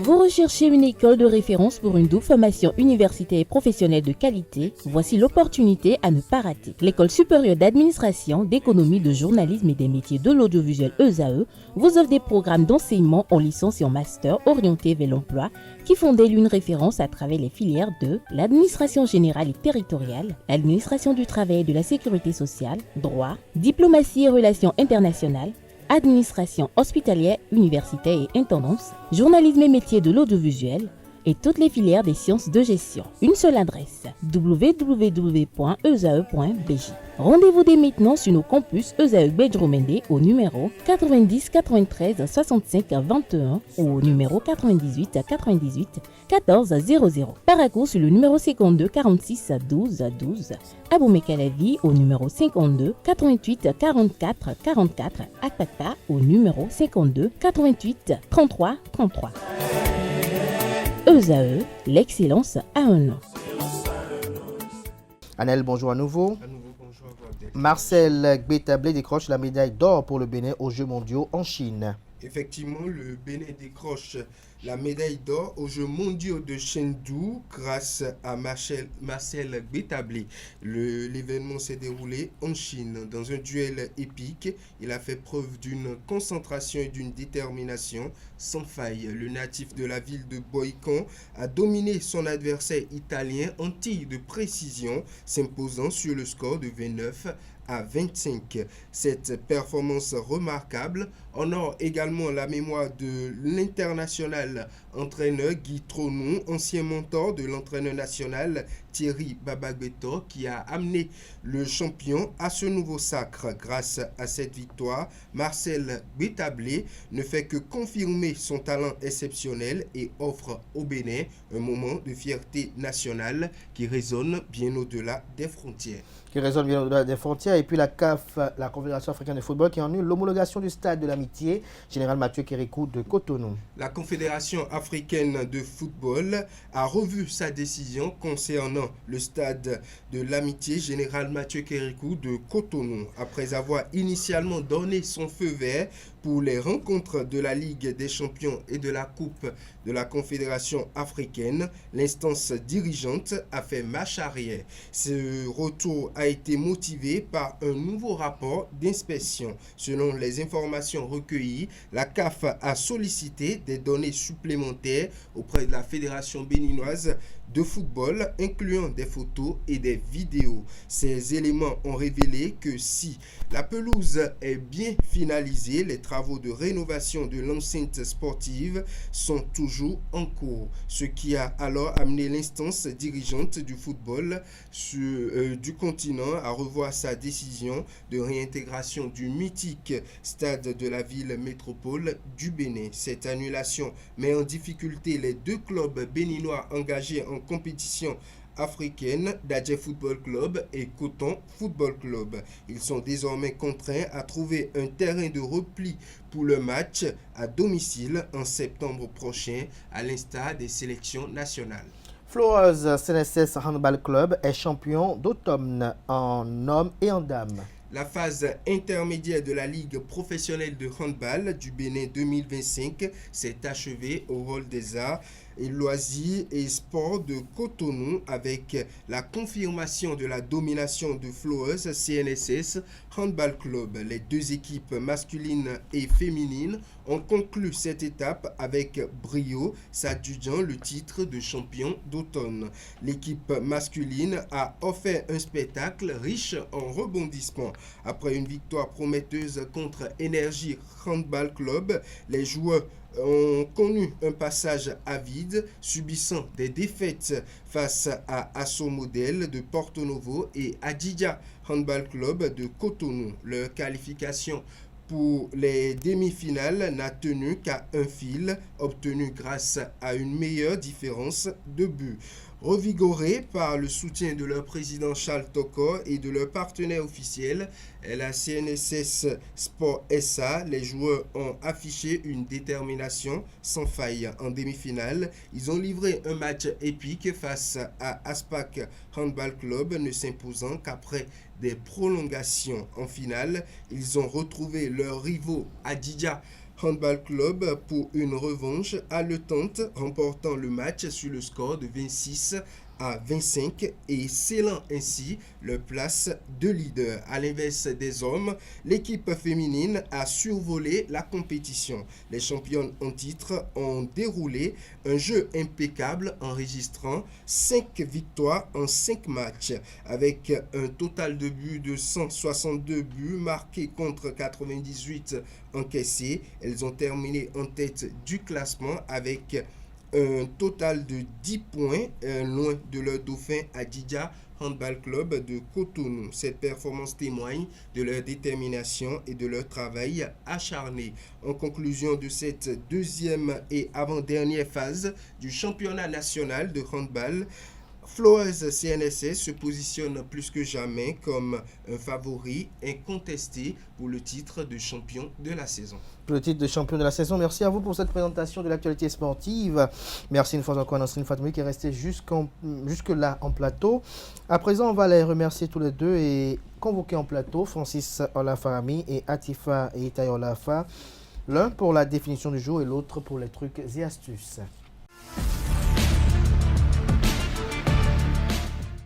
Vous recherchez une école de référence pour une double formation universitaire et professionnelle de qualité? Voici l'opportunité à ne pas rater. L'École supérieure d'administration, d'économie, de journalisme et des métiers de l'audiovisuel ESAE vous offre des programmes d'enseignement en licence et en master orientés vers l'emploi qui font d'elle une référence à travers les filières de l'administration générale et territoriale, l'administration du travail et de la sécurité sociale, droit, diplomatie et relations internationales, administration hospitalière, universitaire et intendance, journalisme et métiers de l'audiovisuel et toutes les filières des sciences de gestion. Une seule adresse, www.esae.bj. Rendez-vous dès maintenant sur nos campus ESAE Bedjromende au numéro 90 93 65 21 ou au numéro 98 98 14 00. Paracourt sur le numéro 52 46 12 12. Aboumé-Calavi au numéro 52 88 44 44. Akpaka au numéro 52 88 33 33. ESAE, l'excellence a un nom. Anel, bonjour à nouveau. Bonjour. Marcel Gbetablé décroche la médaille d'or pour le Bénin aux Jeux mondiaux en Chine. Effectivement, le Bénin décroche la médaille d'or aux Jeux mondiaux de Chengdu grâce à Marcel Gbetablé. L'événement s'est déroulé en Chine. Dans un duel épique, il a fait preuve d'une concentration et d'une détermination sans faille. Le natif de la ville de Boikan a dominé son adversaire italien en tir de précision, s'imposant sur le score de 29-25. Cette performance remarquable honore également la mémoire de l'international entraîneur Guy Tronon, ancien mentor de l'entraîneur national Thierry Babagbeto, qui a amené le champion à ce nouveau sacre. Grâce à cette victoire, Marcel Gbetablé ne fait que confirmer son talent exceptionnel et offre au Bénin un moment de fierté nationale qui résonne bien au-delà des frontières. Et puis la CAF, la Confédération africaine de football, qui annule l'homologation du stade de l'amitié, Général Mathieu Kérékou de Cotonou. La Confédération africaine de football a revu sa décision concernant le stade de l'amitié Général Mathieu Kérékou de Cotonou. Après avoir initialement donné son feu vert pour les rencontres de la Ligue des champions et de la Coupe de la Confédération africaine, l'instance dirigeante a fait marche arrière. Ce retour a été motivé par un nouveau rapport d'inspection. Selon les informations recueillies, la CAF a sollicité des données supplémentaires auprès de la Fédération béninoise de football, incluant des photos et des vidéos. Ces éléments ont révélé que si la pelouse est bien finalisée, les travaux de rénovation de l'enceinte sportive sont toujours en cours, ce qui a alors amené l'instance dirigeante du football du continent à revoir sa décision de réintégration du mythique stade de la ville métropole du Bénin. Cette annulation met en difficulté les deux clubs béninois engagés en compétition africaine, Dadje Football Club et Coton Football Club. Ils sont désormais contraints à trouver un terrain de repli pour le match à domicile en septembre prochain, à l'instar des sélections nationales. Flowers CNSS Handball Club est champion d'automne en hommes et en dames. La phase intermédiaire de la Ligue professionnelle de handball du Bénin 2025 s'est achevée au Hall des Arts et loisirs et sports de Cotonou avec la confirmation de la domination de Flowers CNSS Handball Club. Les deux équipes masculines et féminines ont conclu cette étape avec brio, s'adjugeant le titre de champion d'automne. L'équipe masculine a offert un spectacle riche en rebondissements. Après une victoire prometteuse contre Energy Handball Club, les joueurs ont connu un passage à vide, subissant des défaites face à Asso Model de Porto Novo et Adidja Handball Club de Cotonou. Leur qualification pour les demi-finales n'a tenu qu'à un fil, obtenu grâce à une meilleure différence de but. Revigorés par le soutien de leur président Charles Toko et de leur partenaire officiel, la CNSS Sport SA, les joueurs ont affiché une détermination sans faille. En demi-finale, ils ont livré un match épique face à Aspak Handball Club, ne s'imposant qu'après des prolongations. En finale, ils ont retrouvé leurs rivaux Adidja Handball Club pour une revanche haletante, remportant le match sur le score de 26-25 et scellant ainsi leur place de leader. À l'inverse des hommes, l'équipe féminine a survolé la compétition. Les championnes en titre ont déroulé un jeu impeccable, enregistrant 5 victoires en 5 matchs, avec un total de buts de 162 buts marqués contre 98 encaissés. Elles ont terminé en tête du classement avec un total de 10 points, loin de leur dauphin Adidja Handball Club de Cotonou. Cette performance témoigne de leur détermination et de leur travail acharné. En conclusion de cette deuxième et avant-dernière phase du championnat national de handball, Flores CNSS se positionne plus que jamais comme un favori incontesté pour le titre de champion de la saison. Pour le titre de champion de la saison, merci à vous pour cette présentation de l'actualité sportive. Merci une fois encore à Nasrine Fatoumi qui est restée jusque-là en plateau. À présent, on va les remercier tous les deux et convoquer en plateau Francis Olafahami et Atifa et Itaï Olafa, l'un pour la définition du jour et l'autre pour les trucs et astuces.